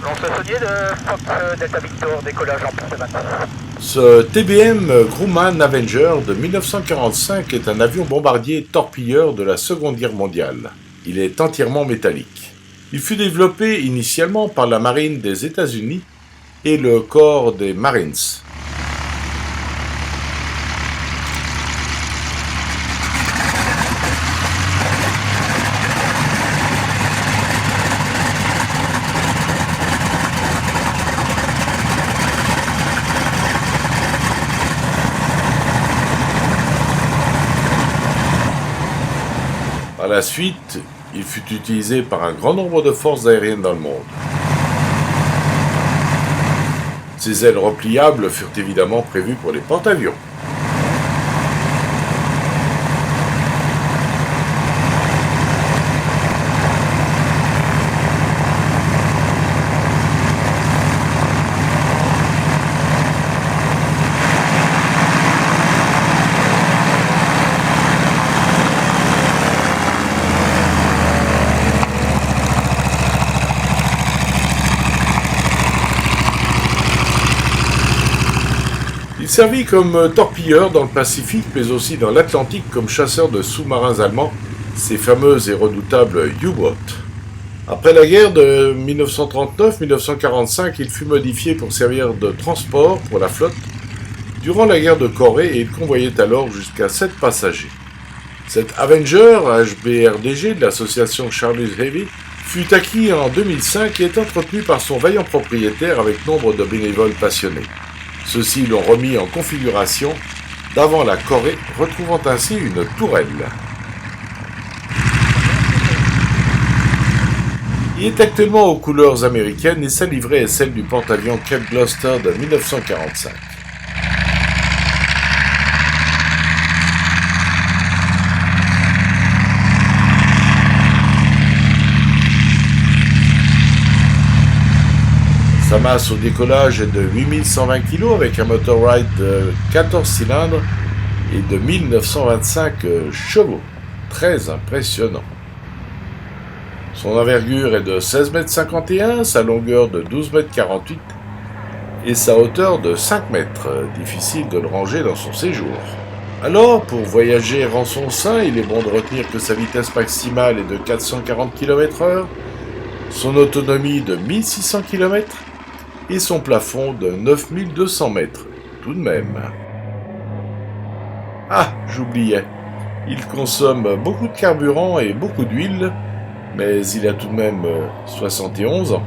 Saunier de Fox Delta Victor, décollage en Porteman. Ce TBM Grumman Avenger de 1945 est un avion bombardier torpilleur de la Seconde Guerre mondiale. Il est entièrement métallique. Il fut développé initialement par la marine des États-Unis et le corps des Marines. Par la suite, il fut utilisé par un grand nombre de forces aériennes dans le monde. Ces ailes repliables furent évidemment prévues pour les porte-avions. Il servit comme torpilleur dans le Pacifique, mais aussi dans l'Atlantique comme chasseur de sous-marins allemands, ces fameux et redoutables U-boats. Après la guerre de 1939-1945, il fut modifié pour servir de transport pour la flotte durant la guerre de Corée et il convoyait alors jusqu'à 7 passagers. Cet Avenger, HBRDG de l'association Charles Heavy, fut acquis en 2005 et est entretenu par son vaillant propriétaire avec nombre de bénévoles passionnés. Ceux-ci l'ont remis en configuration d'avant la Corée, retrouvant ainsi une tourelle. Il est actuellement aux couleurs américaines et sa livrée est celle du porte-avions Cape Gloucester de 1945. Sa masse au décollage est de 8120 kg avec un moteur Wright de 14 cylindres et de 1925 chevaux. Très impressionnant. Son envergure est de 16,51 m, sa longueur de 12,48 m et sa hauteur de 5 mètres. Difficile de le ranger dans son séjour. Alors, pour voyager en son sein, il est bon de retenir que sa vitesse maximale est de 440 km/h, son autonomie de 1600 km et son plafond de 9200 mètres, tout de même. Ah, j'oubliais, il consomme beaucoup de carburant et beaucoup d'huile, mais il a tout de même 71 ans.